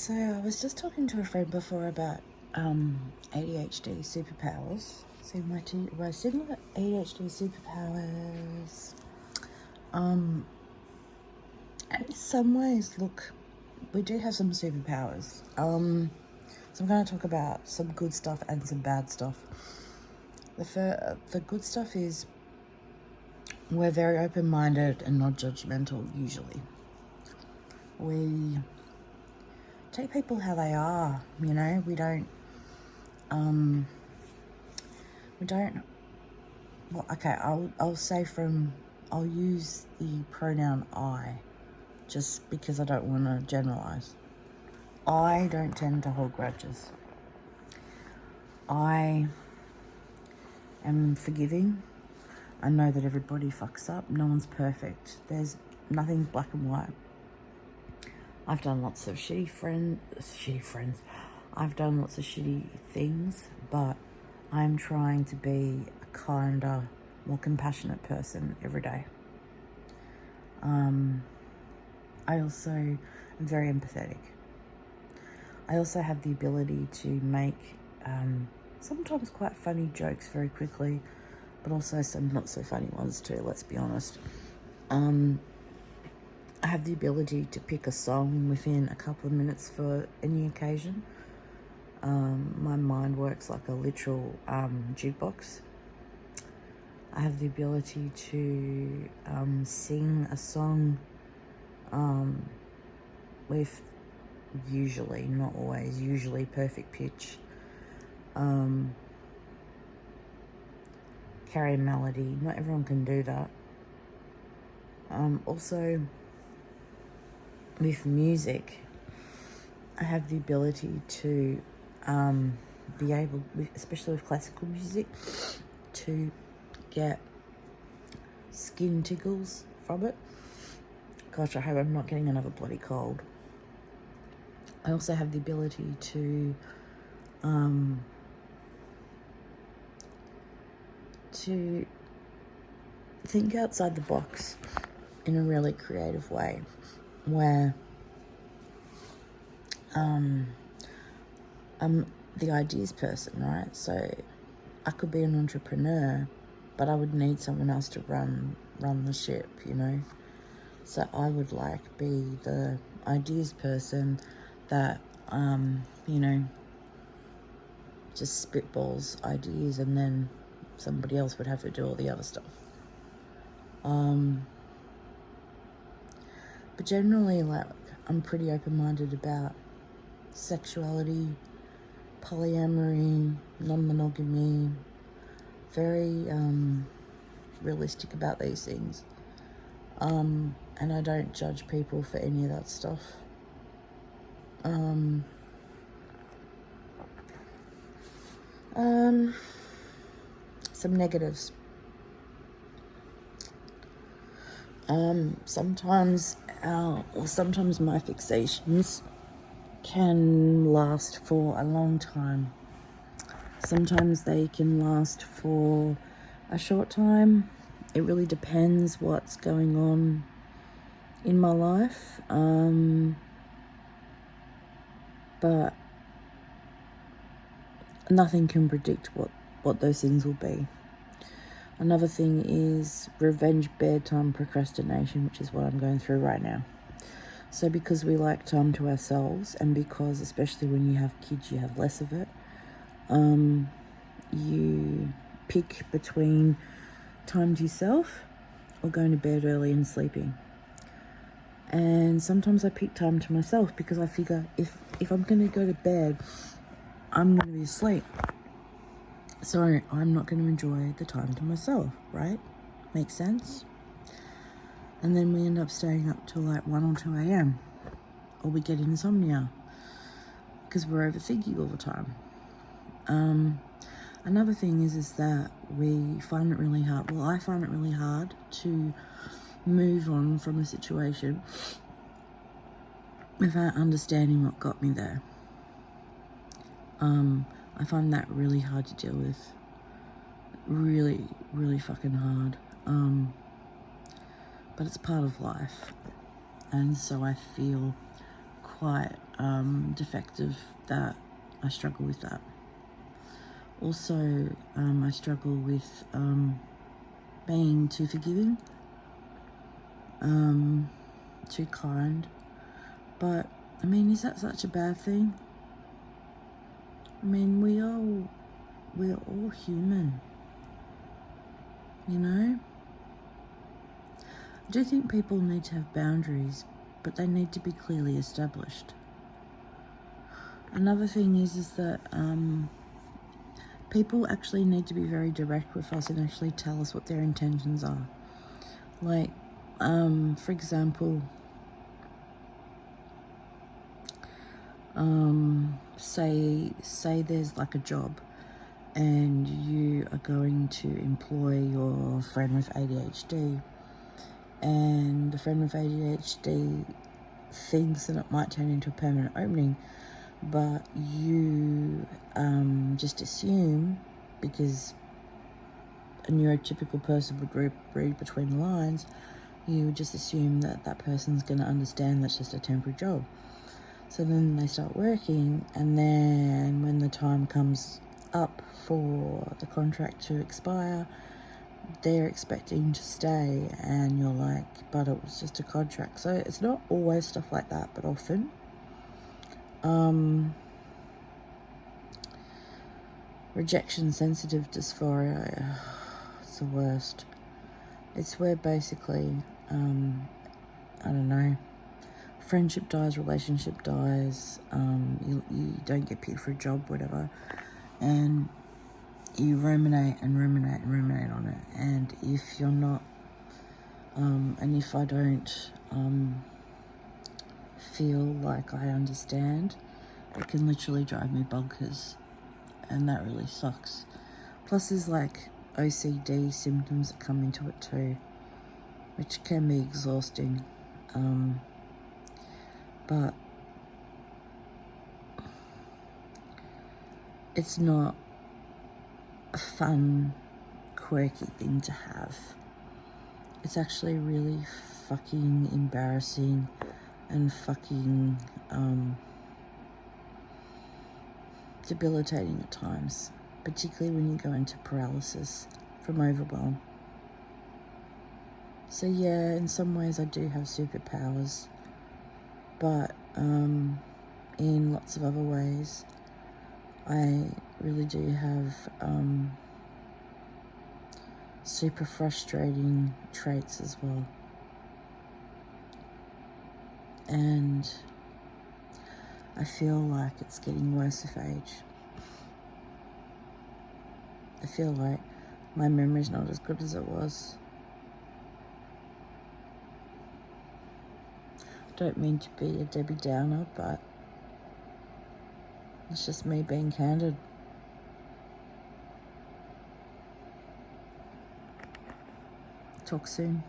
So I was just talking to a friend before about ADHD superpowers. So my similar ADHD superpowers. And in some ways, look, we do have some superpowers. So I'm going to talk about some good stuff and some bad stuff. The good stuff is we're very open-minded and not judgmental usually. We take people how they are, you know. We don't well, okay, I'll use the pronoun I just because I don't want to generalize. I don't tend to hold grudges. I am forgiving. I know that everybody fucks up. No one's perfect. There's nothing's black and white. I've done lots of shitty friends. I've done lots of shitty things, but I'm trying to be a kinder, more compassionate person every day. I also am very empathetic. I also have the ability to make sometimes quite funny jokes very quickly, but also some not so funny ones too, let's be honest. I have the ability to pick a song within a couple of minutes for any occasion. My mind works like a literal jukebox. I have the ability to sing a song with usually, not always, usually perfect pitch. Carry a melody. Not everyone can do that. Also, with music, I have the ability to be able, especially with classical music, to get skin tickles from it. Gosh, I hope I'm not getting another bloody cold. I also have the ability to think outside the box in a really creative way, where I'm the ideas person, right? So I could be an entrepreneur, but I would need someone else to run the ship, you know. So I would be the ideas person that you know, just spitballs ideas, and then somebody else would have to do all the other stuff. But generally, I'm pretty open-minded about sexuality, polyamory, non-monogamy, very realistic about these things. And I don't judge people for any of that stuff. Some negatives. Sometimes my fixations can last for a long time. Sometimes they can last for a short time. It really depends what's going on in my life. But nothing can predict what those things will be. Another thing is revenge bedtime procrastination, which is what I'm going through right now. So because we like time to ourselves, and because especially when you have kids, you have less of it, you pick between time to yourself or going to bed early and sleeping. And sometimes I pick time to myself because I figure if I'm going to go to bed, I'm going to be asleep. So I'm not going to enjoy the time to myself, right? Makes sense? And then we end up staying up till 1 or 2 a.m. Or we get insomnia because we're overthinking all the time. Another thing is that we find it really hard. Well, I find it really hard to move on from a situation without understanding what got me there. I find that really hard to deal with. Really, really fucking hard. But it's part of life. And so I feel quite defective that I struggle with that. Also, I struggle with being too forgiving, too kind. But, I mean, is that such a bad thing? I mean, we're all human, you know? I do think people need to have boundaries, but they need to be clearly established. Another thing is that people actually need to be very direct with us and actually tell us what their intentions are. Like, for example, say there's like a job and you are going to employ your friend with ADHD, and the friend with ADHD thinks that it might turn into a permanent opening, but you just assume, because a neurotypical person would read between the lines, you would just assume that that person's going to understand that's just a temporary job. So then they start working, and then when the time comes up for the contract to expire, they're expecting to stay, and you're like, but it was just a contract. So it's not always stuff like that, but often. Rejection sensitive dysphoria, it's the worst. It's where basically, I don't know, friendship dies, relationship dies, you don't get picked for a job, whatever, and you ruminate and ruminate and ruminate on it. And if you're not, and if I don't feel like I understand, it can literally drive me bonkers, and that really sucks. Plus there's like OCD symptoms that come into it too, which can be exhausting. But it's not a fun, quirky thing to have. It's actually really fucking embarrassing and fucking debilitating at times, particularly when you go into paralysis from overwhelm. So yeah, in some ways I do have superpowers, but in lots of other ways I really do have super frustrating traits as well. And I feel like it's getting worse with age. I feel like my memory's not as good as it was. Don't mean to be a Debbie Downer, but it's just me being candid. Talk soon.